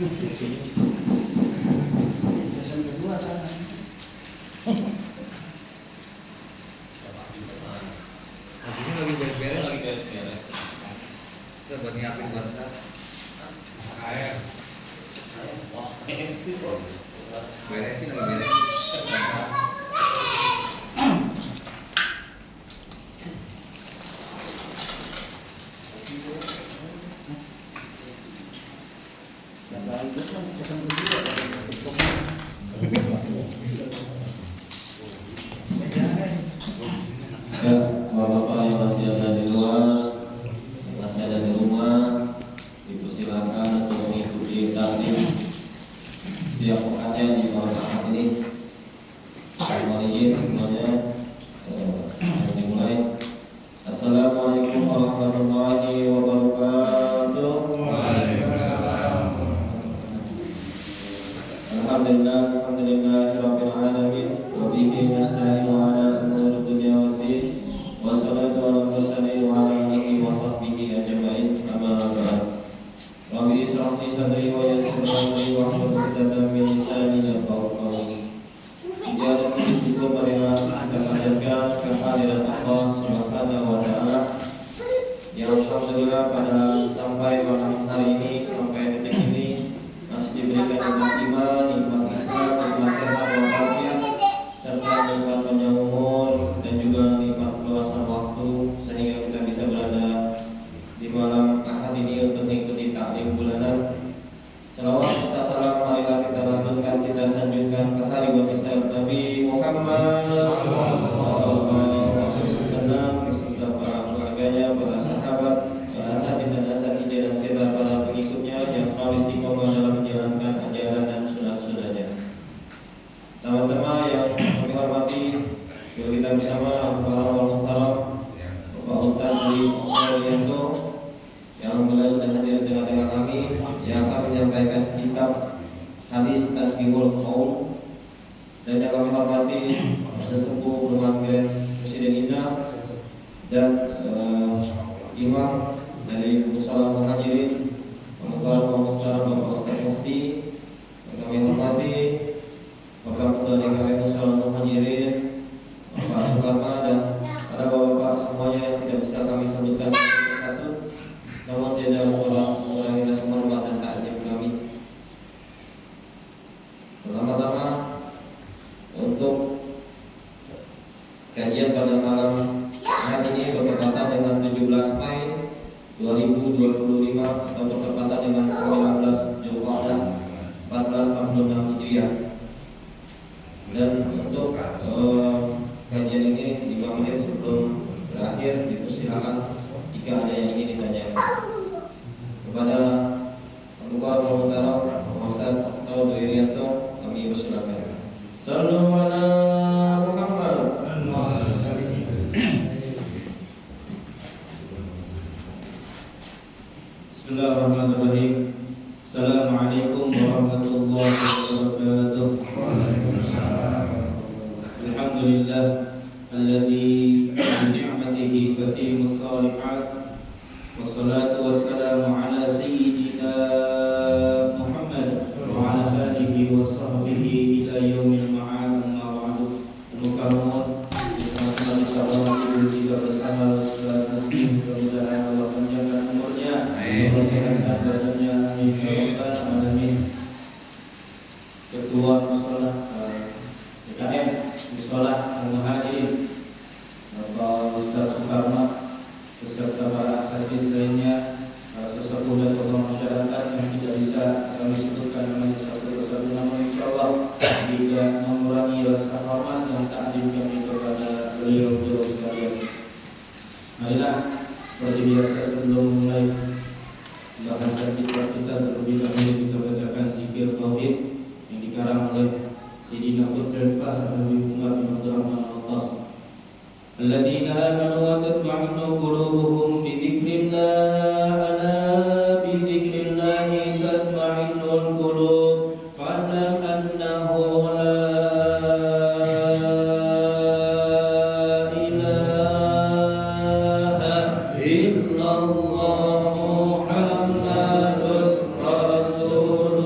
Season kedua sana. Ini lagi beres-beres. Kita buat nyiapin buat ntar. Air. Wah, beresin lagi beres. Itu kan season kedua. Ya, bapak-bapak yang masih ada di luar, yang masih ada di rumah, dipersilakan untuk mengikuti taklim setiap pekannya di malam Ahad ini. Mohon izin semuanya dimulai. Assalamualaikum warahmatullahi wabarakatuh. Alhamdulillahirabbil alamin wa bihi nasta'inu ala umuri dunya waddin wa salatu wa salamu ala alihi wa sahbihi ajma'in amma ba'd. Rabbi israh li sadri wa yassir li amri wahlul 'uqdatam min lisani yafqahu qawli. Jangan bersyukur marilah kita panjatkan kehadirat Allah Subhanahu wa taala yang alhamdulillah pada sampai malam hari ini, sampai detik ini masih diberikan nikmat iman, nikmat Islam, nikmat sehat walafiat, serta nikmat panjang umur dan juga nikmat keluasan waktu sehingga kita bisa berada di malam Ahad ini untuk mengikuti taklim bulanan. Salawat serta salam marilah kita lantunkan, kita sanjungkan ke hari berpisah Nabi Muhammad sallallahu alaihi wasallam beserta para keluarganya, para sahabat, para asatidz dan asatidz dan kita para pengikutnya yang selalu istiqomah dalam menjalankan ajaran dan sunnah-sunnahnya. Teman-teman yang kami hormati, kita bersama Bapak Muhtaram Bapak Ustaz Ali Yanto yang alhamdulillah sudah hadir di tengah-tengah kami yang akan menyampaikan kitab hadis Tazkirul Qaul, dan yang kami hormati sesepuh perwakilan Presiden Indah dan imam dari Musala Muhajirin Muhtaram Bapak Ustaz Mufti, yang kami hormati Bapak Ketua DKM Musala Muhajirin Bapak Sukarma, dan para bapak-bapak semuanya yang tidak bisa kami sebutkan satu-satu, namun tidak mengurangi rasa hormat dan takzim kami. Pertama-tama untuk kajian pada malam hari ini bertepatan dengan 17 Mei 2025 atau bertepatan dengan 19 Zulqa'dah 1446 Hijriah. Dan untuk kajian ini 5 menit sebelum berakhir dipersilakan jika ada yang ingin ditanyakan kepada Ketua Muhtaram Ustaz atau Irianto, kami persilakan. Sallallahu ala Muhammad. Bismillahirrahmanirrahim. Assalamualaikum warahmatullahi wabarakatuh. Alhamdulillah alladzi bi ni'matihi tatimmus shalihat. Wassalatu wassalamu ala sayyidina Muhammad wa ala alihi wa sahbihi ila yaumil ma'ad, amma ba'du. Mukarramun bersama kita bersama Ustaz Muslim, mudah-mudahan Allah panjangkan umurnya, mempersehatkan badannya, amin ya rabbal alamin. Ketua Musala DKM Musala Muhajirin Bapak Ustaz Sukarma beserta para asatidz lainnya, para sesepuh dan tokoh masyarakat yang tidak bisa kami sebutkan namanya satu persatu, namun insyaallah tidak mengurangi rasa hormat dan takzim kami kepada beliau-beliau sekalian. Marilah seperti biasa sebelum mulai bahasan kita terlebih dahulu kita bacakan zikir tauhid yang dikarang oleh Sayyidina Qutb Pas Nabi Umar bin Abdurrahman Al-Tas. الذين آمنوا وتطمئن قلوبهم بذكر الله ألا بذكر الله تطمئن القلوب فاعلم أنه لا إله إلا الله محمد رسول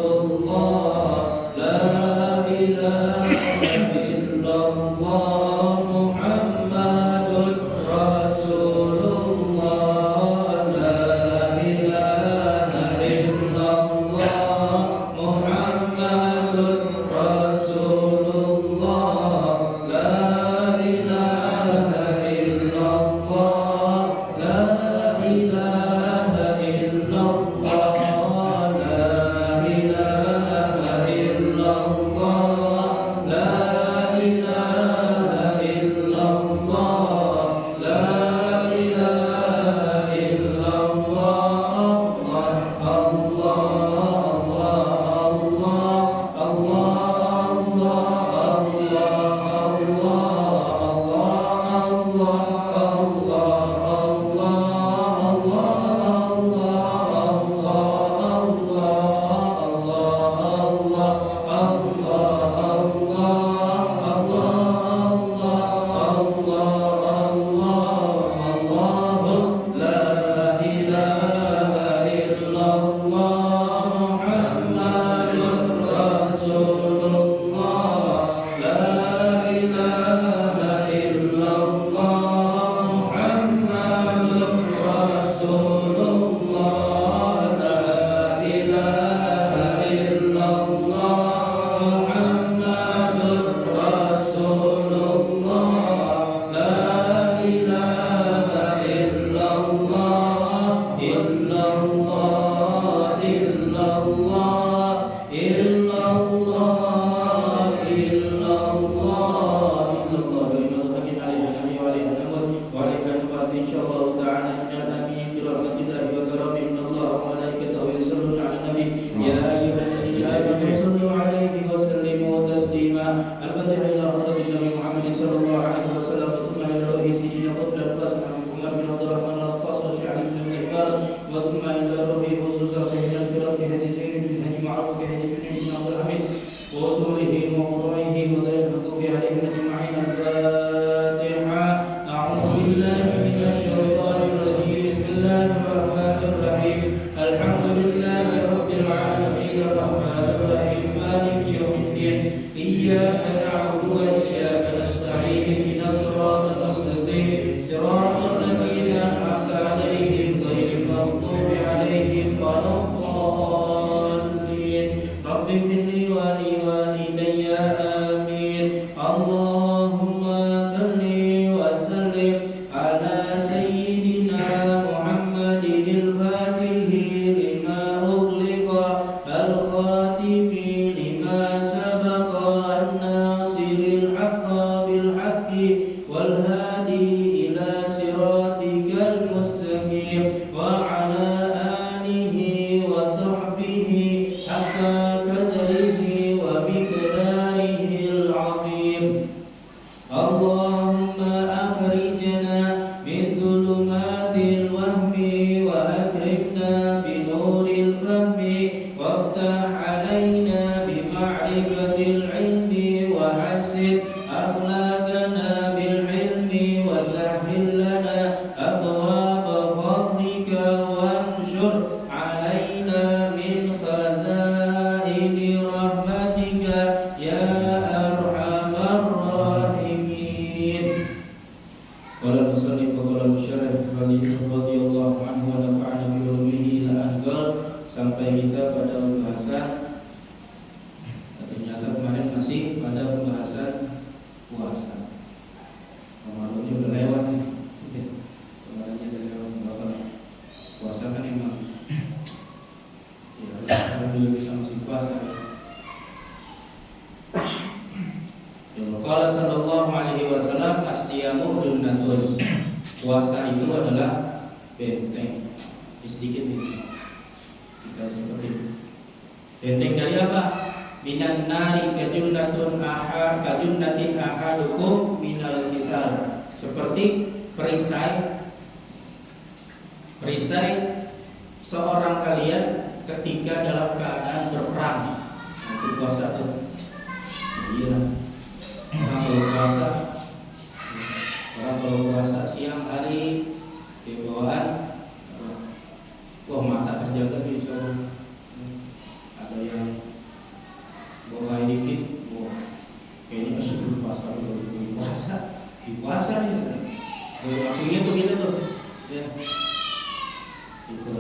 وافتح علينا بمعرفة العلم وحسن أخلاقنا بالعلم وسهل لنا أبواب فضلك وانشر علينا من خزائن رحمتك يا أرحم الراحمين. قال المصنف وقال المشرح radhiyallahu anhu wa nafa'ana bi ulumuhi ila anqal, sampai kita pada pembahasan, ternyata kemarin masih pada pembahasan puasa. Ramadannya udah lewat nih. Kemarinnya udah lewat berapa? Puasa kan emang ya alhamdulillah kita masih puasa. Qala sallallahu alaihi wasallam as-siyamu junnatun. Puasa itu adalah benteng. Sedikit ini kita seperti benteng dari apa? Minan nari kajunnatun kajunnatin ahadukum minal qital. Seperti perisai seorang kalian ketika dalam keadaan berperang. Itu puasa tuh. Iya. Orang kalau puasa siang hari di bawaan, wah mata terjaga bisa. Ada yang bawa dikit, wah kayaknya sudah puasa di puasa nih. Maksudnya tuh gitu tuh, ya. Itu.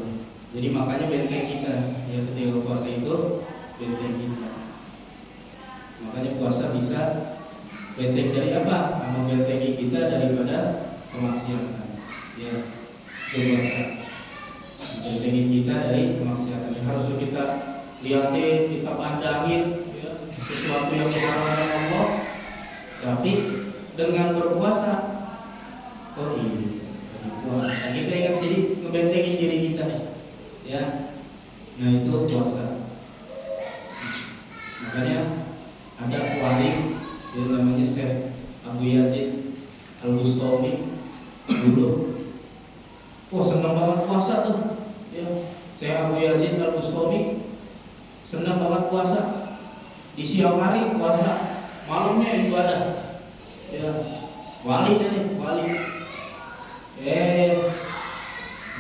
Jadi makanya benteng kita, ya ketika puasa itu benteng kita. Makanya puasa bisa benteng dari apa? Membentengi kita daripada kemaksiatan. Ya, puasa membentengi kita dari kemaksiatan. Harus kita lihatin, kita pandangin, ya, sesuatu yang diharamkan Allah. Tapi dengan berpuasa, oh iya, puasa. Kita ingat jadi ngebentengi diri kita, ya. Nah itu puasa. Makanya ada wali yang namanya Syekh Abu Yazid Al-Bustami dulu. Wah senang banget puasa tuh. Ya, Syekh Abu Yazid Al-Bustami senang banget puasa. Di siang hari puasa, malamnya ibadah. Ya, wali nih, wali.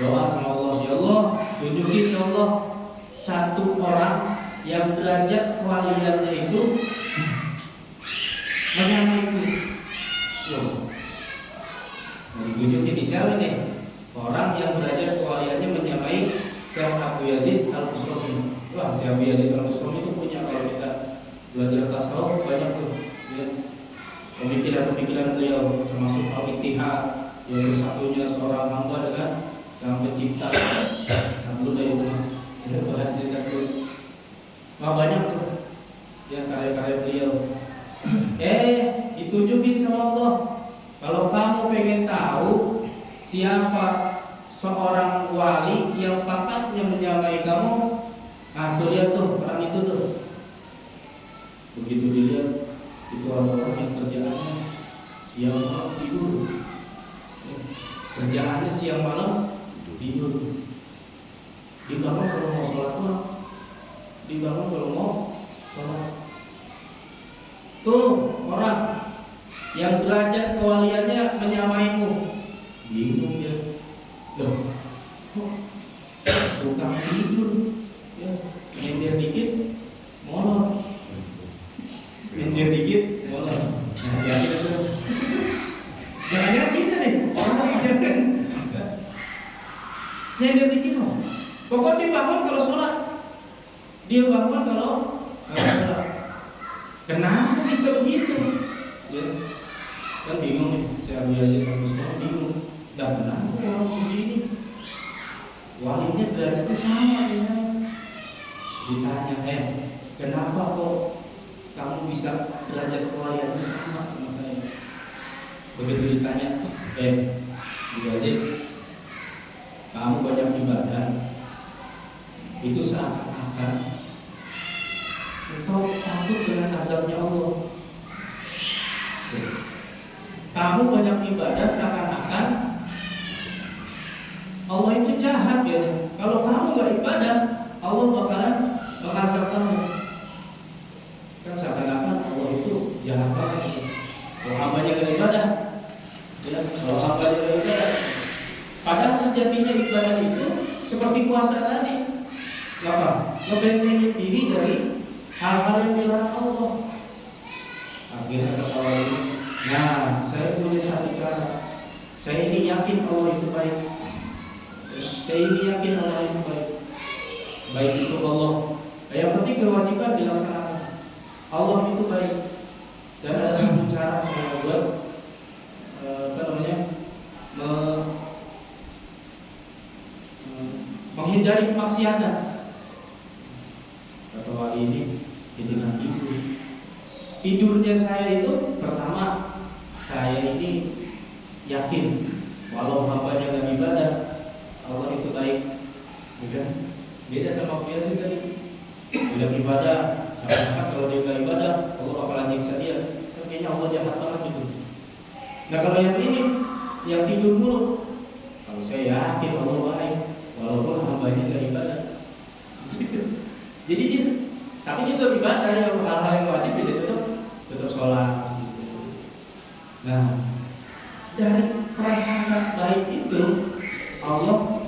Doa sama Allah, ya Allah, tunjukin ya Allah satu orang yang derajat kewaliannya itu menyamaiku. Loh, mau ditunjukin di siapa nih? Orang yang derajat kewaliannya menyamai Syekh Abu Yazid Al-Bustami. Wah, Syekh Abu Yazid Al-Bustami itu punya, kalau kita belajar tasawuf banyak tuh, ya, pemikiran-pemikiran beliau, termasuk al-ittihad, yaitu satunya seorang hamba dengan sang pencipta. Alhamdulillah itu bahas cerita dulu. Wah banyak tuh, ya karya-karya beliau. Ditunjukin sama Allah. Kalau kamu pengen tahu siapa seorang wali yang pangkatnya menyamai kamu, tuh lihat tuh orang itu tuh. Begitu dilihat, itu orang yang kerjaannya siang malam tidur. Kerjaannya siang malam tidur. Dibangun kalau mau sholat mah, dibangun kalau mau sholat. Tuh orang yang derajat kewaliannya menyamaimu, bingung dia. Loh, kok tukang tidur, ya, nyender dikit, molor, nyender dikit, molor. Hati-hati tuh. Jangan kita nih, orang yang nyender dikit loh. Pokoknya dia bangun kalau sholat, dia bangun kalau sholat. Kenapa bisa begitu? Ya, kan bingung nih, saya ambil aja kampus sekolah bingung. Dan kenapa orang begini? Walinya derajatnya sama ya. Ditanya, kenapa kok kamu bisa derajat kewaliannya sama saya? Begitu ditanya, Bu Yazid, kamu banyak ibadah, itu seakan-akan engkau takut dengan azabnya Allah. Kamu banyak ibadah seakan-akan Allah itu jahat ya. Kalau kamu gak ibadah, Allah bakalan seperti puasa tadi. Apa? Ngebentengin diri dari hal-hal yang dilarang Allah. Akhirnya ketawa ini. Nah, saya punya satu cara. Saya ini yakin Allah itu baik. Saya ini yakin Allah itu baik. Baik itu Allah. Yang penting kewajiban dilaksanakan. Allah itu baik. Dan ada satu cara saya buat menghindari kemaksiatan. Kata wali ini dengan tidur. Tidurnya saya itu pertama, saya ini yakin walau hambanya gak ibadah, Allah itu baik. Bukan? Beda sama biasa tadi. Bila ibadah, siapa kalau dia gak ibadah, Allah bakalan nyiksa dia. Kayaknya Allah jahat banget gitu. Nah kalau yang ini, yang tidur mulu, kalau saya yakin Allah baik, walaupun hambanya gak ibadah. Gitu. Jadi dia, tapi dia tetap ibadah, ya hal-hal yang wajib dia tetap sholat. Gitu. Nah, dari prasangka baik itu Allah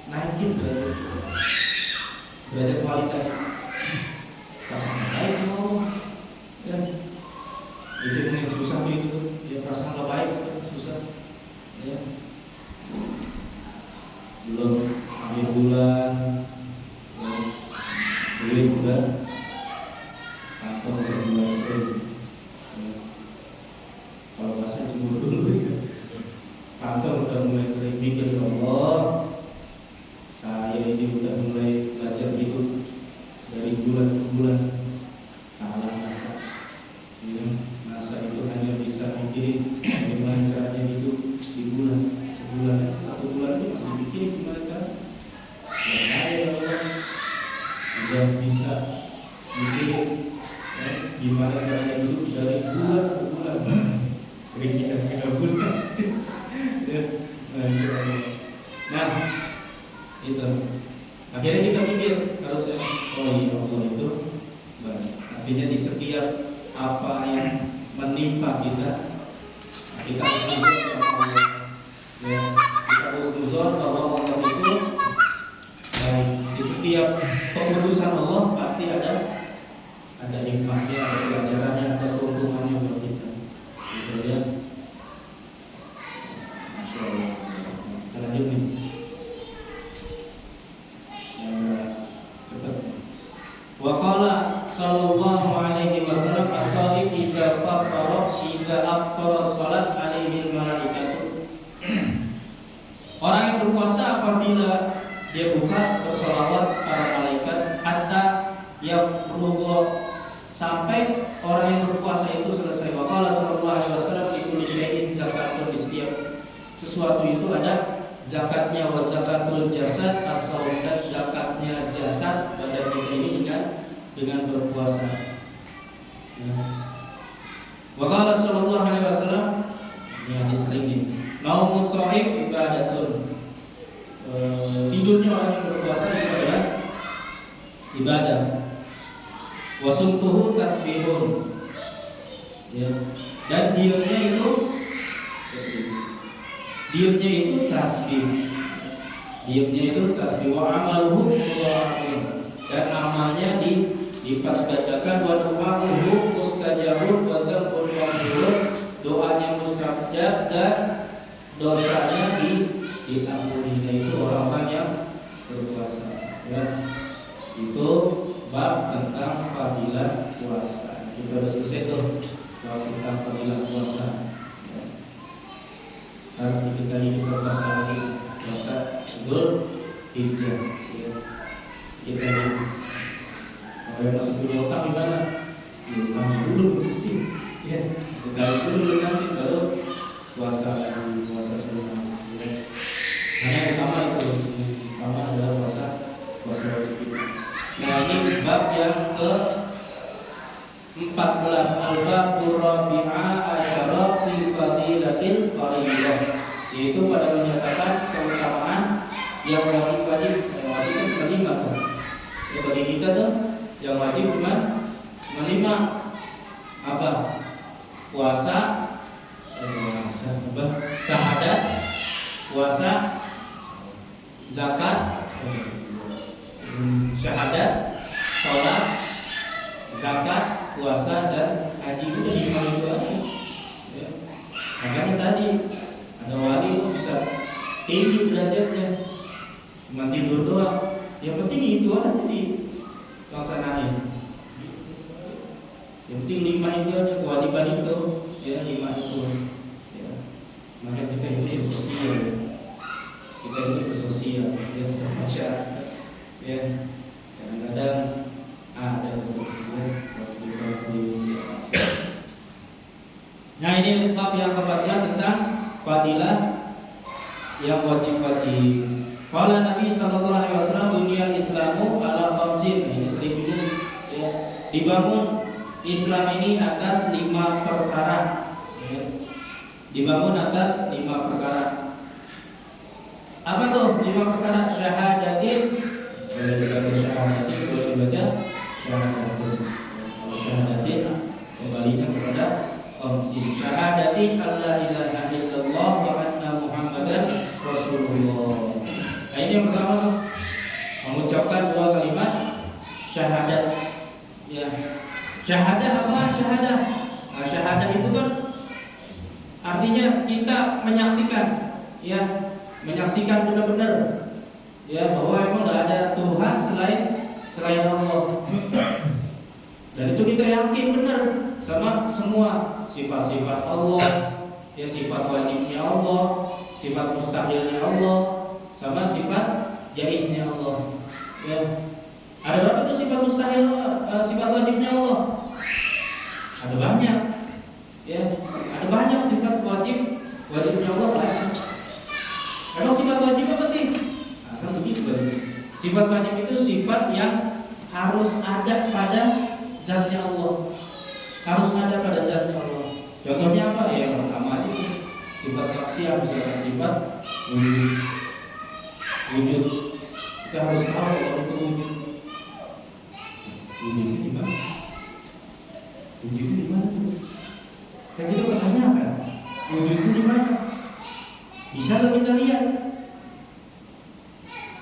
naikin derajat kualitas. Prasangka baik sama Allah. Ya. Itu yang susah itu, dia prasangka baik susah. Ya. Belum akhir bulan, duit udah kantor udah mulai turun. Kalau bahasa cemburu dulu ya. Kantor udah mulai mikir Allah. Saya ini udah mulai belajar hidup dari bulan ke bulan. Salah nasa. Ya, nasa itu hanya bisa mikirin bagaimana caranya hidup di bulan sebulan. Satu bulan itu masih dipikirin gimana cara. Dan saya udah bisa mikirin gimana caranya hidup dari bulan ke bulan. Sering kita bulan. Nah, itu. Akhirnya kita pikir harusnya, oh iya Allah itu baik. Artinya di setiap apa yang menimpa kita, kita harus nuzul sama Allah. Ya, kita harus nuzul bahwa Allah itu baik. Di setiap keputusan Allah pasti ada hikmahnya, ada pelajarannya, ada keuntungannya buat kita. Gitu ya. Masya Allah. Kita lanjut nih. Wa qala sallallahu alaihi wasallam as-shadiq idza fattara idza aftara salat alaihi malaikatu. Orang yang berpuasa apabila dia buka bersolawat para malaikat hatta yafrugha, sampai orang yang berpuasa itu selesai. Wa qala sallallahu alaihi wasallam likulli syai'in zakatun, di setiap sesuatu itu ada zakatnya. Wa zakatul jasad as-shaum, dan zakatnya jasad badan kita ini dengan berpuasa. Wa qala sallallahu alaihi wasallam, ini hadis sering, naumus shahib ibadatun, tidurnya orang yang berpuasa itu adalah ibadah. Wa sumtuhu tasbihun, ya. Dan diamnya itu tasbih. Diamnya itu tasbih. Wa amaluhu mudha'afun, dan amalnya dilipat gandakan. Wa du'a'uhu mustajabun wa dzambul maghfurun, doanya mustajab dan dosanya diampuni. Itu orang-orang yang berpuasa. Ya. Itu bab tentang fadilah puasa. Kita sudah selesai tuh bab tentang fadilah puasa. Nanti kita puasa lagi, puasa Dzulhijjah. Ya. Kita ini kalau yang masih punya utang gimana? Ya, utang dulu sih. Ya, utang dulu lunasi baru puasa lagi, puasa sunnah. Ya. Karena yang utama itu, utama adalah puasa wajib. Nah, ini bab yang ke-14, al-babur rabi'a asyara fi fadilatil fardiyah, yaitu pada menyatakan keutamaan yang wajib itu menerima. Ya, bagi kita tuh yang wajib cuma menerima apa? Puasa, syahadat, puasa, zakat, Syahadat, sholat, zakat, puasa dan haji itu 5 itu aja. Ya. Makanya tadi ada wali itu bisa tinggi derajatnya, cuma tidur doang. Yang penting itu aja dilaksanain. Yang penting 5 itu aja kewajiban itu, ya 5 itu. Ya. Maka kita ini bersosial, kita ini bersosial, ya sama masyarakat. Ya, kadang-kadang ada Nah ini bab yang ke-14 tentang fadilah yang wajib-wajib. Qala Nabi sallallahu alaihi wasallam buniyal Islamu ala khamsin. Ini sering dulu ya. Dibangun Islam ini atas 5 perkara. Ya. Dibangun atas 5 perkara. Apa tuh 5 perkara? Syahadatin. Boleh dibaca syahadatin, boleh dibaca syahadatin. Kalau syahadatin kembalinya kepada khamsin. Syahadatin alla ilaha illallah wa anna Muhammadan Rasulullah. Nah ini yang pertama, mengucapkan 2 kalimat syahadat. Ya. Syahadah apa? Syahadah. Nah, syahadah itu kan artinya kita menyaksikan, ya, menyaksikan benar-benar, ya, bahwa memang tidak ada Tuhan selain Allah. Dan itu kita yakin benar sama semua sifat-sifat Allah, ya, sifat wajibnya Allah, sifat mustahilnya Allah, sama sifat jaiznya Allah. Ya. Ada berapa tuh sifat mustahil, sifat wajibnya Allah? Ada banyak. Ya, ada banyak sifat wajibnya Allah banyak. Emang sifat wajib apa sih? Nah, kan begitu. Sifat wajib itu sifat yang harus ada pada zatnya Allah. Harus ada pada zatnya Allah. Contohnya apa? Ya, yang pertama itu sifat taksiah, misalkan sifat wujud. Kita harus tahu kalau itu wujud. Wujud itu di mana? Wujud itu di mana? Kan kita pertanyakan, wujud itu di mana? Bisa nggak kita lihat?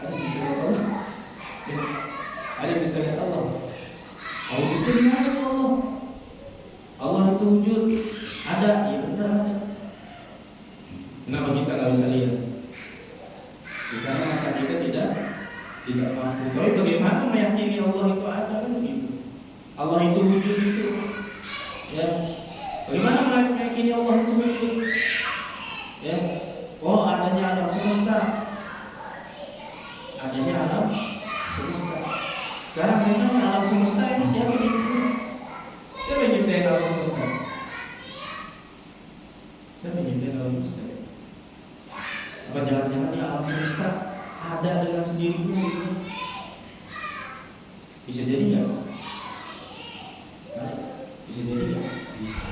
Ada bisa lihat Allah? Ada bisa lihat Allah? Wujud itu di mana Allah? Allah itu wujud. Ada, ya benar ada. Kenapa kita nggak bisa lihat? Karena mata kita tidak mampu. Tapi bagaimana meyakini Allah itu ada, kan begitu? Allah itu wujud itu, ya. Bagaimana meyakini Allah itu wujud? Ya. Oh, adanya alam semesta. Adanya alam semesta. Sekarang memang alam semesta ini siapa yang nyiptain? Siapa yang nyiptain alam semesta? Siapa yang nyiptain alam semesta? Apa jangan-jangan ya alam semesta ada dengan sendirinya gitu? Bisa jadi nggak? Bisa jadi nggak? Bisa.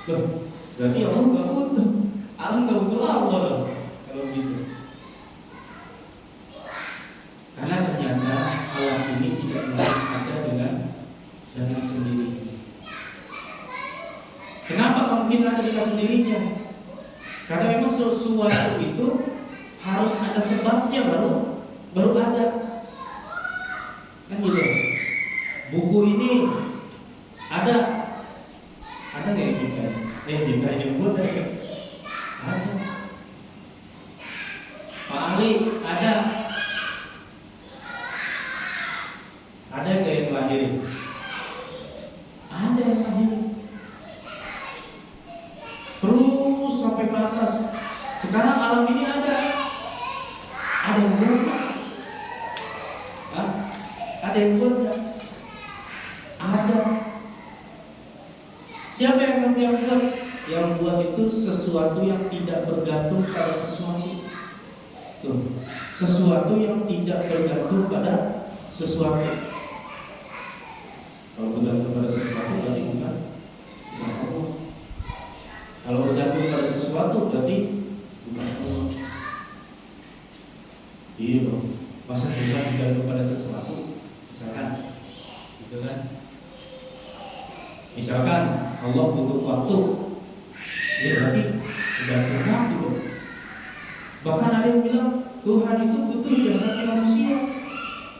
Loh, berarti Allah nggak butuh. Alam nggak butuh Allah loh. Kalau begitu. Karena ternyata alam ini tidak mungkin ada dengan sendiri. Kenapa mungkin ada dengan sendirinya? Karena memang sesuatu itu harus ada sebabnya baru ada. Kan gitu. Buku ini ada nggak kita? Kita yang buat ada. Pak Ali ada nggak yang lahirin? Ada yang lahirin. Terus sampai ke atas. Sekarang alam ini ada yang buat. Ada yang buat nggak? Ada. Siapa yang buat? Yang buat itu sesuatu yang tidak bergantung pada sesuatu. Tuh, sesuatu yang tidak bergantung pada sesuatu. Kalau bergantung pada sesuatu berarti bukan Allah. Kalau bergantung pada sesuatu berarti bukan Allah. Iya dong. Masa kita bergantung pada sesuatu? Misalkan, gitu kan? Misalkan Allah butuh waktu, ya berarti bergantung waktu dong. Bahkan ada yang bilang Tuhan itu butuh jasad manusia,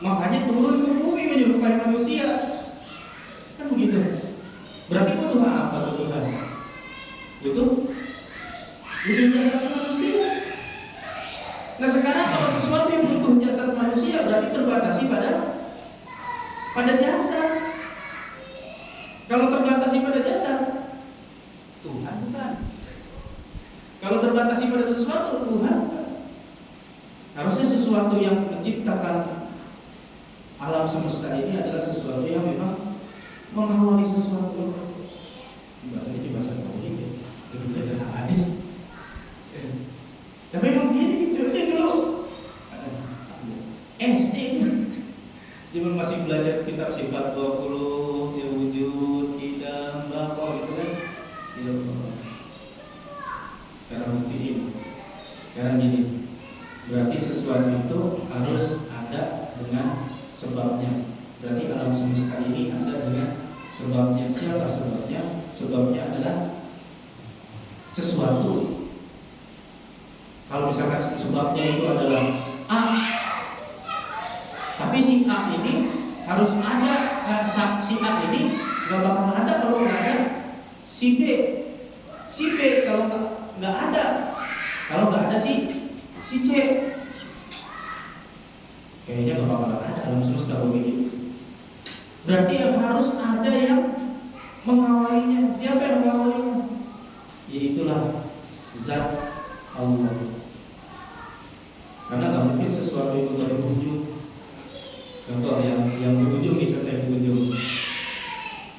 makanya turun ke bumi menyerupai manusia. Kan begitu. Berarti butuh apa tuh Tuhan? Butuh jasad manusia. Nah sekarang kalau sesuatu yang butuh jasad manusia berarti terbatasi pada jasad. Kalau terbatasi pada jasad, Tuhan bukan. Kalau terbatasi pada sesuatu, Tuhan bukan. Harusnya sesuatu yang menciptakan alam semesta ini adalah sesuatu yang memang mengawali sesuatu. Bahasa ini bahasa tauhid ya, itu belajar hadis. Tapi memang dia dulu SD cuma masih belajar kitab sifat 20, ya wujud, tidak, bapa gitu kan. Sekarang gini, berarti sesuatu itu harus ada dengan sebabnya. Berarti alam semesta ini ada dengan sebabnya. Siapa sebabnya? Sebabnya adalah sesuatu. Kalau misalkan sebabnya itu adalah A, tapi si A ini harus ada, si A ini nggak bakal ada kalau nggak ada si B. Si B kalau nggak ada, kalau nggak ada si C. Kayaknya nggak bakal ada alam semesta begitu. Berarti harus ada yang mengawalinya. Siapa yang mengawalinya? Yaitulah zat Allah. Karena nggak mungkin sesuatu itu berwujud. Contoh yang berujung nih, contoh yang berujung.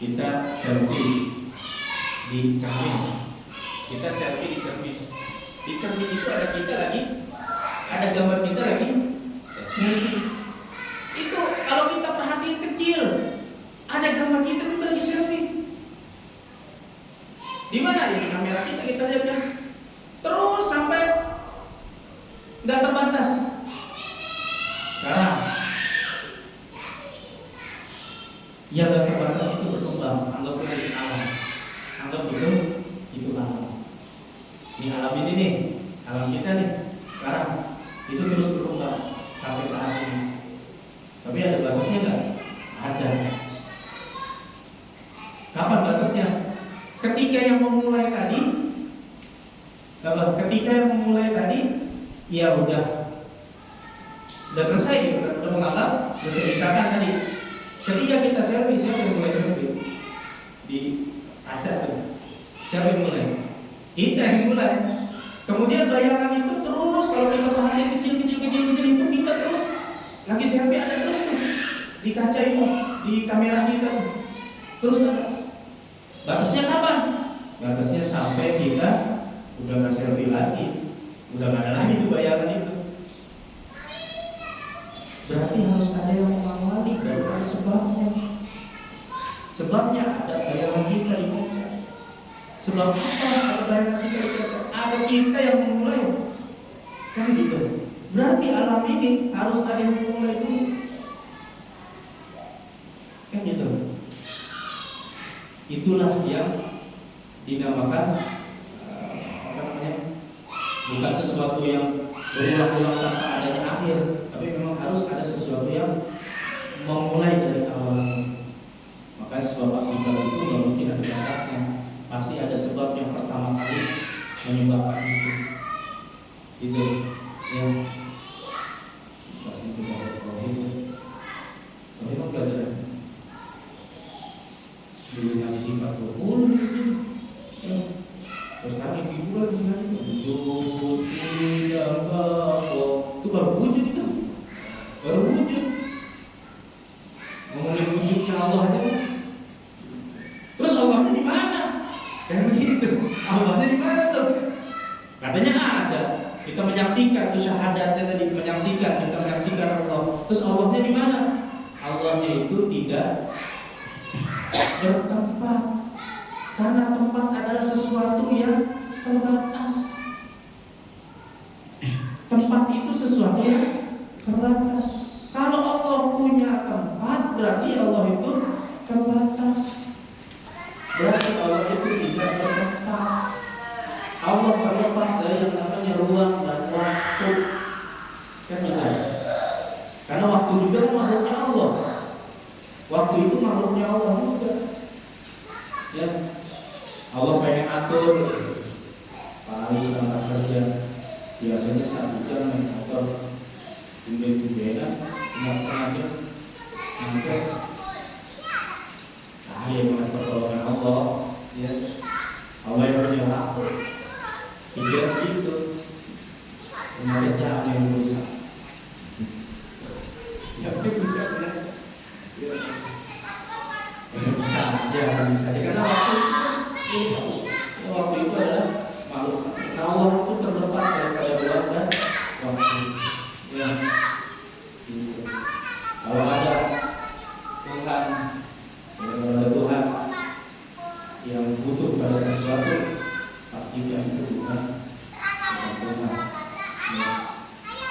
Kita selfie di cermin. Kita selfie di cermin. Di cermin itu ada kita lagi, ada gambar kita lagi selfie. Itu kalau kita perhatiin kecil, ada gambar kita lagi selfie. Di mana ya? Di kamera kita lihat kan. Terus sampai nggak terbatas. Sekarang yang nggak terbatas itu berkembang. Anggap itu alam. Anggap itu alam. Ini alam ini nih, alam kita nih. Sekarang itu terus berkembang sampai saat ini. Tapi ada batasnya nggak? Ada. Kapan batasnya? Ketika yang memulai tadi, ya udah selesai gitu kan, udah menganggap selesai. Misalkan tadi, ketika kita selfie, siapa yang mulai selfie? Di kaca tuh, siapa yang mulai? Kita yang mulai. Kemudian bayangan itu terus, kalau kita perhatian kecil itu kita terus lagi selfie, ada terus tuh di kaca itu, di kamera kita terus ada. Batasnya kapan? Batasnya sampai kita udah nggak selfie lagi, udah nggak ada lagi tuh bayangan itu. Berarti harus ada yang mengawali, baru ada sebabnya. Sebabnya ada bayangan kita di kaca. Sebab apa ada bayangan kita di kaca? Ada kita yang memulai, kan gitu. Berarti alam ini harus ada yang memulai dulu, kan gitu. Itulah yang dinamakan bukan sesuatu yang berulang-ulang tanpa adanya akhir, tapi memang harus ada sesuatu yang memulai dari awal. Maka sebab akibat itu nggak mungkin ada batasnya, pasti ada sebab yang pertama kali menyebabkan itu. Itu ya. Pasti kita tahu itu. Tapi memang belajar dulu ngaji sifat 20 ya. Terus lagi figuran sebenarnya wujud tidak apa itu baru wujud, itu baru wujud. Ngomongin wujudnya Allah aja. Terus Allahnya di mana? Kayak begitu. Allahnya di mana tuh? Katanya ada. Kita menyaksikan itu syahadatnya tadi, kita menyaksikan Allah. Terus Allahnya di mana? Allahnya itu tidak bertempat. Karena tempat adalah sesuatu yang terbatas. Tempat itu sesuatu yang terbatas. Kalau Allah punya tempat, berarti Allah itu terbatas. Berarti Allah itu tidak bertempat. Allah terlepas dari yang namanya ruang dan waktu. Waktu itu makhluknya Allah juga. Ya, Allah pengen atur paling tanggal kerja biasanya 1 jam naik motor tumben-tumbenan cuma setengah jam sampai saya dengan pertolongan Allah. Ya, Allah yang punya waktu pikir gitu kemarin jangan yang berusaha ya bisa benar ya bisa aja bisa aja karena waktu itu adalah makhluk Allah itu terlepas daripada ruang dan waktu ya gitu. Kalau ada Tuhan yang butuh pada sesuatu pasti yang itu bukan Tuhan. Ya.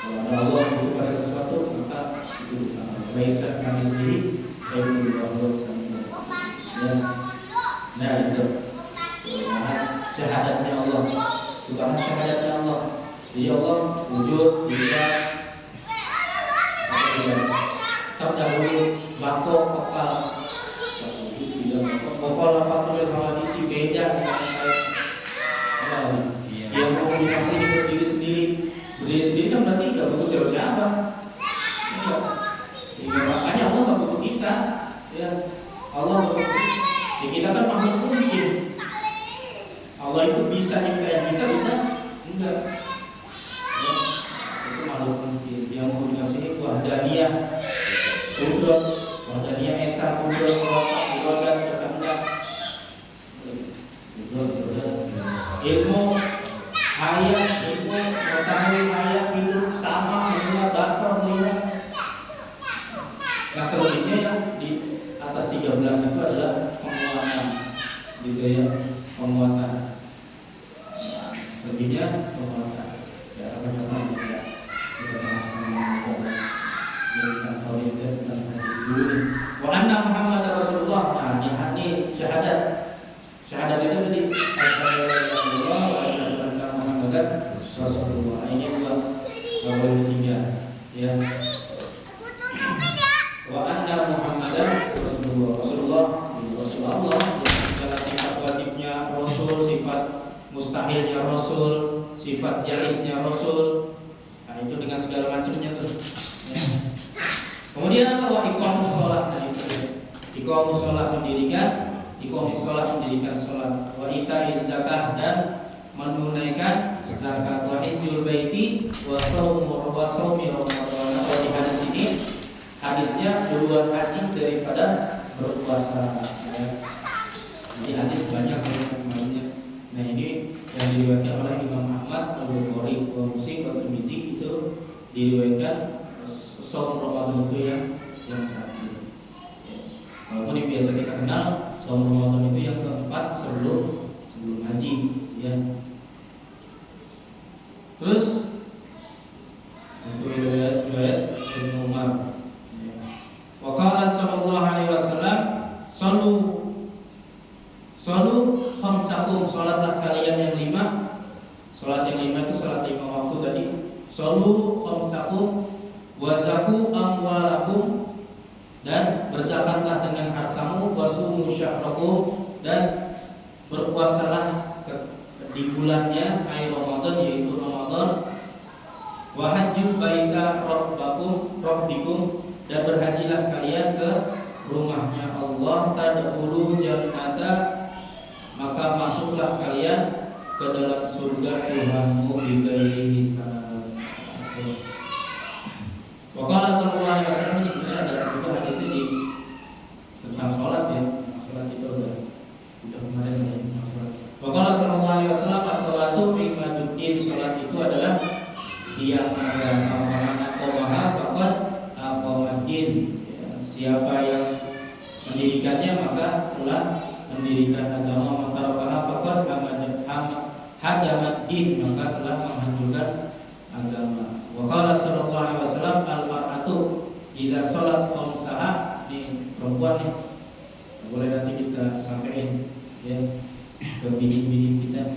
Kalau ada Allah yang butuh pada sesuatu maka itu bukan Allah. Kami sendiri saya butuh Allah sendiri. Ya. Nah itu bahas syahadatnya Allah. Itu bahas syahadatnya Allah. Jadi Allah wujud bisa terdahulu bangkok kekal. Mokol fatul hawadisi beda dengan yang komunikasi dengan diri sendiri kan berarti nggak butuh siapa-siapa. Ya, makanya Allah nggak butuh kita. Ya, Allah butuh kita kan makhluk mungkin. Allah itu bisa nyiptain kita bisa enggak. Ya, itu makhluk mungkin. Yang komunikasi itu wahdaniyah, kudrat, wahdaniyah esa, kudrat, kuasa, ilmu hayat, ilmu mengetahui hayat hidup sama melihat dasar melihat. Yang selebihnya yang di atas 13 itu adalah penguatan, gitu ya, penguatan. Selebihnya penguatan. Ya apa-apa bisa kita bahas tentang tauhid dan tentang hadis dulu. Wa anna Muhammad Rasulullah. Nah, ini syahadat. Syahadat itu tadi Rasulullah wa asyhadu anna Muhammadan Rasulullah. Ini dua tiga. Ya. Wa anna Muhammadan Rasulullah. Rasulullah segala sifat wajibnya Rasul, sifat mustahilnya Rasul, sifat jaiznya Rasul. Nah, itu dengan segala macamnya tuh. Ya. Kemudian apa? Wa iqamus shalah. Nah, itu ya. Iqamus shalah mendirikan salat, wa itaiz zakah dan menunaikan zakat, wa hajjul baiti wa shaumi Ramadan. Kalau di hadis ini hadisnya duluan haji daripada berpuasa. Ya. Di hadis banyak maknanya. Nah, ini yang diriwayatkan oleh Imam Ahmad, Al-Bukhari, Muslim, At-Tirmidzi itu diriwayatkan shaum Ramadan itu yang terakhir. Walaupun yang biasa kita kenal shaum Ramadan itu yang keempat sebelum haji, ya. Terus untuk riwayat Ibnu Umar. Wa qala sallallahu alaihi wasallam, Salu khamsakum, salatlah kalian yang 5. Salat yang 5 itu salat 5 waktu tadi. Salu khamsakum wa zaku amwalakum, dan berzakatlah dengan hartamu, wasumu syahrakum, dan berpuasalah di bulannya ay Ramadan, yaitu Ramadan. Wa hajju baita rabbikum, dan berhajilah kalian ke rumahnya Allah. Tadkhulu jannata, maka masuklah kalian ke dalam surga Tuhanmu bighairi hisab. Waqala sallallahu alaihi wasallam, sebenarnya ada juga hadis ini tentang sholat, ya. Sholat itu udah kemarin ya. Waqala sallallahu alaihi wasallam, as-sholatu imaduddin, sholat itu adalah tiang agama. Orang aqamaha faqad aqamaddin. Siapa yang mendirikannya maka telah mendirikan agama. Mantarabaha faqad hadamaddin, maka telah menghancurkan agama. Wa qala sallallahu alaihi wasallam, al-mar'atu idza shalat khamsaha, di perempuan nih. Boleh nanti kita sampaikan ya ke bini-bini kita,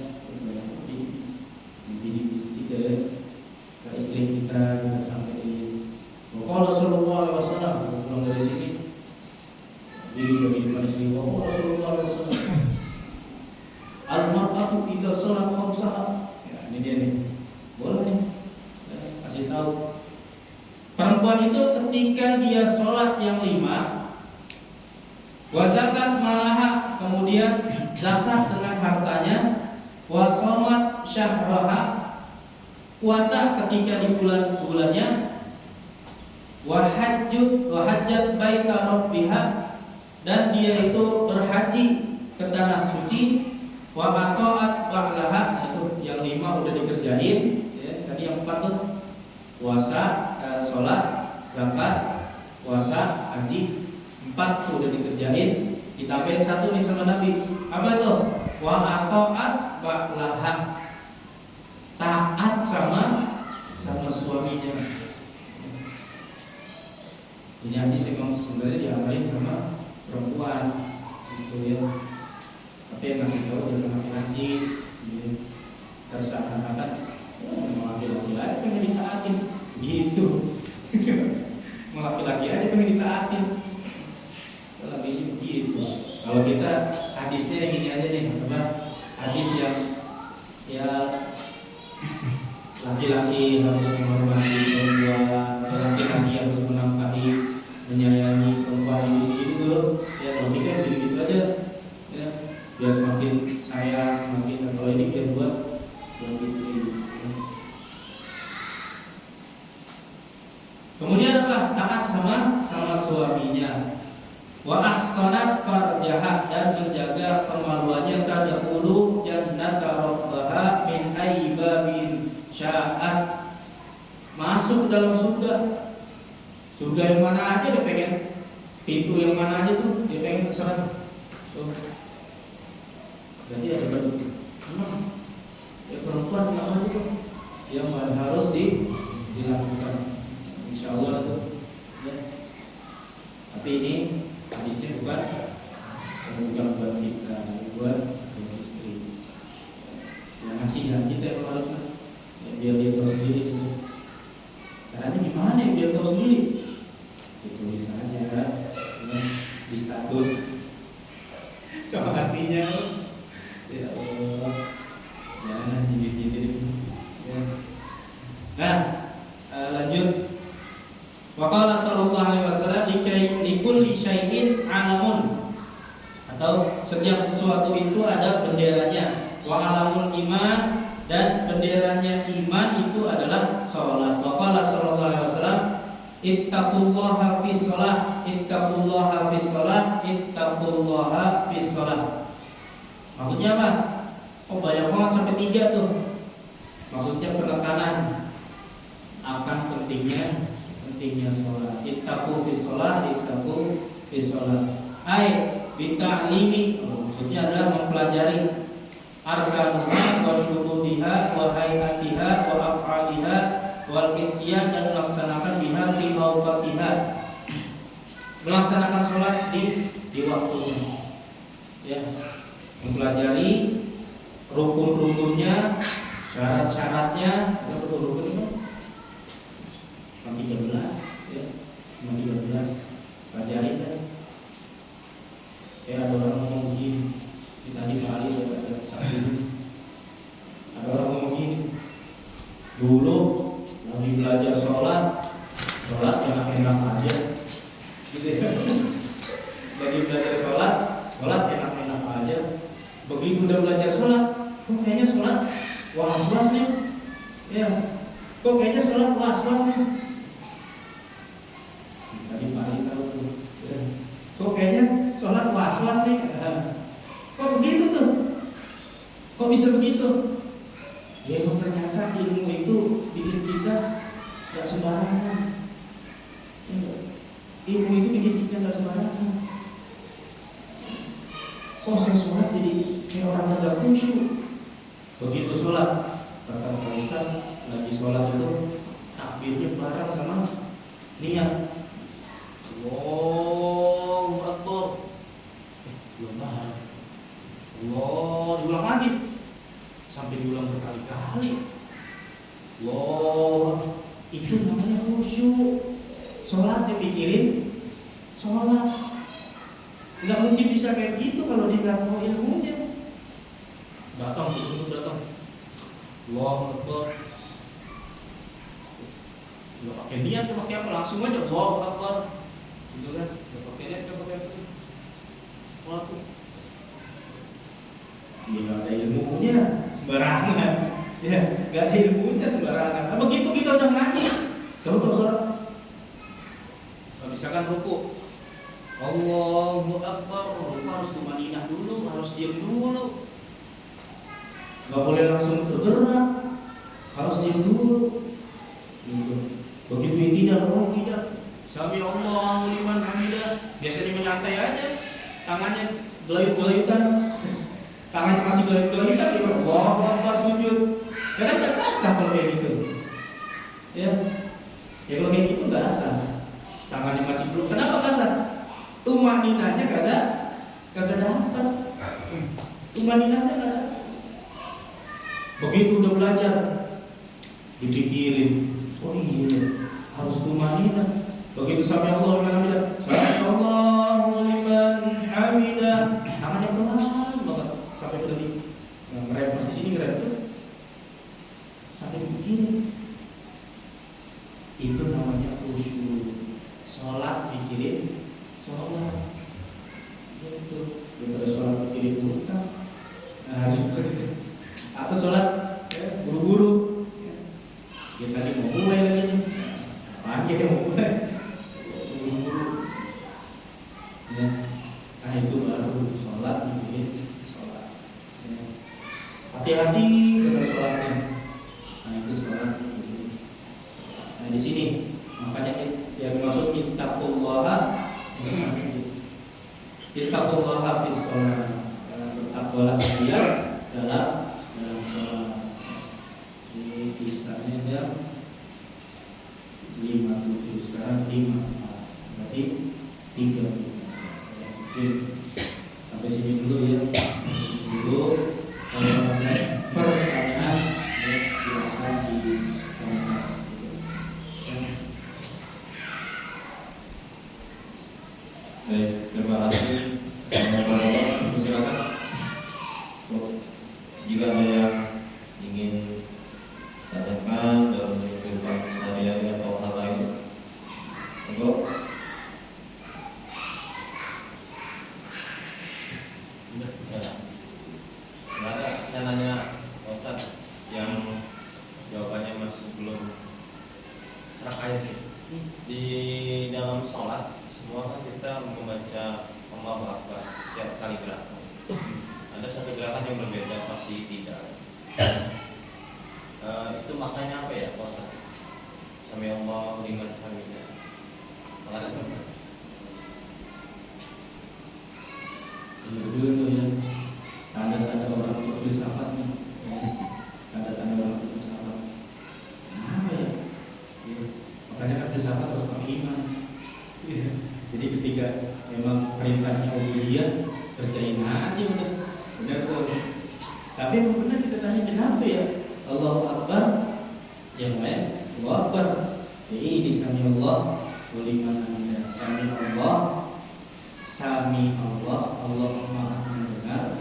bini-bini kita, ke istri kita sampaikan. Wa qala sallallahu alaihi wasallam, pulang dari sini diri dari depan istri. Oh Rasulullah SAW. Al-mar'atu idza shalat khamsaha. Ya, ini dia nih. Boleh nih. Ya, kasih tahu. Perempuan itu ketika dia sholat yang 5, wa zakat malaha, kemudian zakat dengan hartanya, wa shamat syahraha, puasa ketika di bulan-bulannya, wa hajjat baita rabbiha, dan dia itu berhaji ke tanah suci, wa ata'at ba'laha, itu yang 5 udah dikerjain, ya. Tadi yang 4 tuh puasa, sholat, zakat, puasa, haji, 4 sudah dikerjain. Ditambahin 1 nih sama Nabi. Apa itu? Wa ata'at ba'laha, taat sama suaminya. Ini hadis memang sebenarnya diamalin sama perempuan, gitu ya. Tapi yang ngasih tahu jangan laki-laki, terseakan-akan mau laki-laki aja pengen ditaatin, gitu. Mau laki-laki aja pengen ditaatin, lebih begitu. Kalau kita hadisnya ini aja nih, apa? Hadis yang ya laki-laki harus menghormati perempuan, laki-laki harus menafkahi, menyayangi perempuan ini gitu. Ya kalau kita begitu aja, ya biar semakin sayang, semakin. Kalau ini biar buat istri. Kemudian apa? Taat sama suaminya. Wa ahsanat farjaha, dan menjaga kemaluannya, tadkhulu jannata rabbaha min ayyi babin sya'at, masuk dalam surga. Surga yang mana aja dia pengen, pintu yang mana aja tuh dia pengen, terserah. Tuh. Berarti ada bentuk. Ya perempuan yang mana itu yang harus dilakukan. Insyaallah tuh. Ya. Tapi ini hadisnya bukan buat kita, buat istri. Ya nasihat kita yang harusnya, ya, biar dia tahu sendiri gitu. Caranya gimana ya biar tahu sendiri? Ditulis aja ya, di status sama artinya. Ya Allah, jangan nyindir-nyindir. Ya. Nah, lanjut. Waqala sallallahu alaihi wasallam likulli syai'in alamun, atau setiap sesuatu itu ada benderanya. Wa alamul iman, dan benderanya iman itu adalah salat. Waqala sallallahu alaihi wasallam ittaqullaha fi shalah, ittaqullaha fi shalah, ittaqullaha fi shalah. Maksudnya apa? Oh banyak banget sampai 3 tuh. Maksudnya penekanan akan pentingnya sholat. Ittaqu fi sholat, ittaqu fi sholat. Ai bita'limi, maksudnya adalah mempelajari arkanuha wa syurudiha wa hayatiha wa af'aliha wal qiyam, dan melaksanakan biha fi awqatiha, melaksanakan sholat di waktunya. Ya, mempelajari rukun-rukunnya, syarat-syaratnya. Ada berapa rukun itu? 13 ya, 13 pelajari kan. Ada orang ngomong begini, kita di Bali ada satu. Ada orang ngomong begini, dulu lagi belajar sholat enak-enak aja, gitu ya. Lagi belajar sholat enak-enak aja. Begitu udah belajar sholat, kok kayaknya sholat was-was nih, ya. Kok kayaknya sholat was-was nih. Tadi pagi tahu tuh, ya. Kok kayaknya sholat was-was nih. Kok begitu tuh? Kok bisa begitu? Ya emang ternyata ilmu itu bikin kita gak sembarangan. Ilmu itu bikin kita gak sembarangan. Kok saya sholat jadi kayak orang kagak khusyuk. Begitu sholat, kata Pak Ustaz, lagi sholat itu takbirnya bareng sama niat. Allahu Akbar. Belum bareng. Allah, diulang lagi. Sampai diulang berkali-kali. Allah, itu namanya khusyuk. Sholat dipikirin sholat. Nggak mungkin bisa kayak gitu kalau dia nggak tahu ilmunya. Datang, datang. Allahu Akbar. Nggak pakai niat, nggak pakai apa, langsung aja Allahu Akbar. Gitu kan? Nggak pakai niat, nggak pakai apa. Waktu. Dia nggak ada ilmunya, sembarangan. Ya, nggak ada ilmunya sembarangan. Nah, begitu kita udah ngaji, tahu sholat. Misalkan ruku, Allahu Akbar, harus tumaninah dulu, harus diam dulu. Nggak boleh langsung bergerak, harus diam dulu. Gitu. Begitu tidak. Sami Allahu liman hamidah. Biasanya menyantai aja, tangannya gelayut-gelayutan, tangannya masih gelayut-gelayutan, dia Allahu Akbar sujud. Ya kan nggak basah kalau kayak gitu. Ya kalau kayak gitu nggak basah. Tangannya masih belum. Kenapa basah? Tumaninahnya kagak dapat. Tumaninahnya nggak ada. Begitu udah belajar, dipikirin, oh iya harus tumaninah. Begitu sampai Allah bilang, Allahu liman hamidah, tangannya pelan banget sampai tadi ngerem pas di sini ngerem tuh sampai dipikirin. Itu namanya khusyuk. Sholat mikirin sholat. Itu daripada sholat mikirin utang. Nah, atau sholat buru-buru. Kita tadi mau mulai lagi. Panggil mau mulai. Buru-buru. Ya. Nah itu baru sholat mikirin sholat. Ya. Hati-hati dengan sholatnya. Nah itu sholat. Nah di sini makanya yang dimaksud ittaqullaha fis sholat. Bertakwalah dia dalam sholat. Ini kisahnya jam 5.7, sekarang 5. Berarti 3. Oke, sampai sini dulu ya. Dulu kalau ada pertanyaan ya silakan di komentar. Baik, terima kasih. Silakan. Jika ada yang ingin tanyakan dalam kehidupan sehari-hari atau hal lain, untuk saya nanya Ustaz yang jawabannya masih belum serak aja sih. Di dalam sholat semua kan kita membaca Allahu Akbar setiap kali gerakan. Ada satu gerakan yang berbeda pasti tidak. Itu maknanya apa ya Ustaz? Sami Allahu liman hamidah. Dulu itu ya tanda-tanda orang berfilsafat nih. Tanda-tanda orang berfilsafat. Apa ya? Makanya kan filsafat harus pakai iman. Jadi ketika memang perintahnya ubudiyah, kerjain aja udah. Benar tuh. Tapi benar kita tanya kenapa ya? Allahu Akbar, yang lain Allahu Akbar. Ini sami Allah, liman hamidah. Sami Allah, Allah Maha mendengar.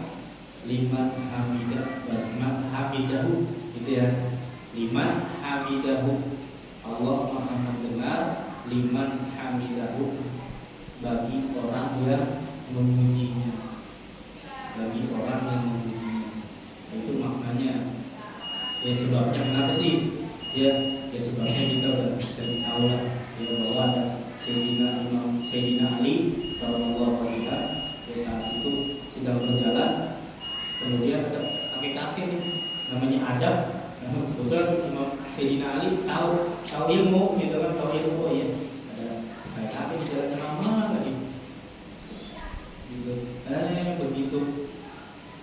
Liman hamidah, liman hamidahu, gitu ya. Liman hamidahu, Allah Maha mendengar. Liman hamidahu, bagi orang yang memujinya. Bagi orang yang memujinya. Itu maknanya. Ya sebabnya kenapa sih? Ya sebabnya kita udah cari tahu lah. Ya bahwa ada Sayyidina Ali radhiyallahu anhu ya saat itu sedang berjalan, kemudian ada kakek-kakek namanya Adam. Kebetulan Imam Sayyidina Ali tahu ilmu gitu kan, tahu ilmu. Oh ya ada kakek-kakek di jalan lama lagi gitu. Begitu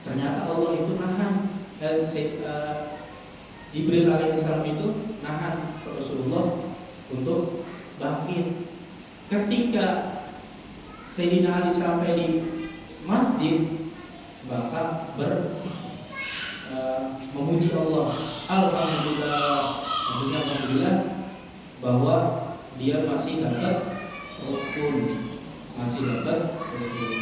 ternyata Allah itu nahan. Jibril alaihissalam itu nahan Rasulullah untuk bangkit. Ketika Sayyidina Ali sampai di masjid, maka memuji Allah. Alhamdulillah, maksudnya alhamdulillah bahwa dia masih dapat rukun, masih dapat rukun.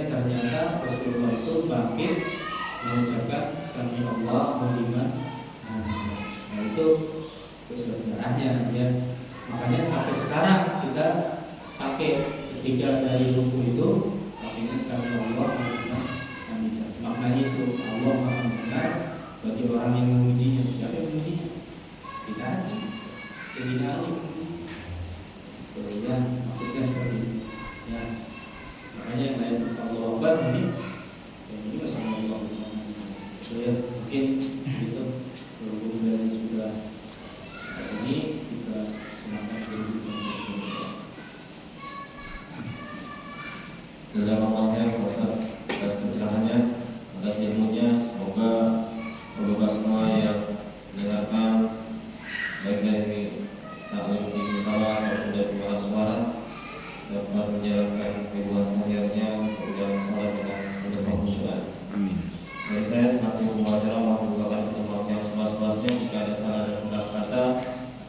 ternyata Rasulullah itu bangkit mengucapkan Sami Allah wa liman hamidah. Nah itu sejarahnya ya. Makanya sampai sekarang kita pakai ketika dari buku itu pakainya Sami Allah wa liman hamidah. Maknanya itu Allah Maha benar bagi orang yang memujinya. Siapa yang memujinya? Kita Sayyidina Ali. Ya, maksudnya seperti itu. Ya, makanya yang lain Allah Akbar ini, yang ini sama Allah. Ya, mungkin gitu. Berhubung dari sudah ini kita semangat berhubung. Jazakallah khair Ustaz atas pencerahannya, atas ilmunya. Semoga bapak semua yang mendengarkan baik dari taklim di musalah maupun dari pengeras suara dapat menjalankan kehidupan sehari-harinya untuk jalan salat dengan penuh kekhusyuan. Amin. Dari saya selaku pembicara mengucapkan pertemuan yang seluas-luasnya. Jika ada salah dan salah kata,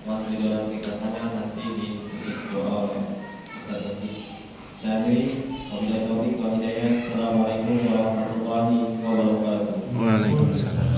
mohon didoakan keikhlasannya nanti ditutup doa oleh Ustaz Zaky. Saya akhiri. Wabillahi taufiq wal hidayah. Assalamualaikum warahmatullahi wabarakatuh. Waalaikumsalam.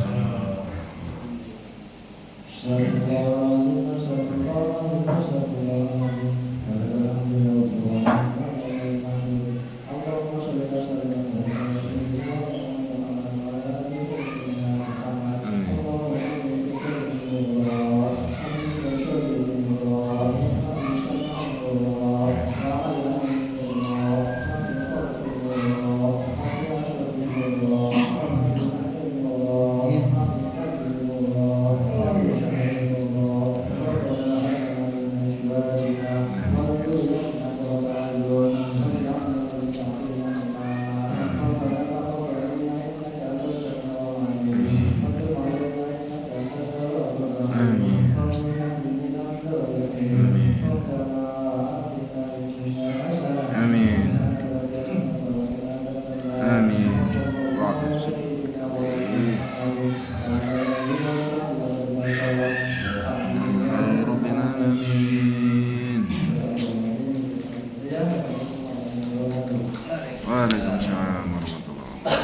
Amin. Amin. Rabbil alamin. Waalaikumsalam.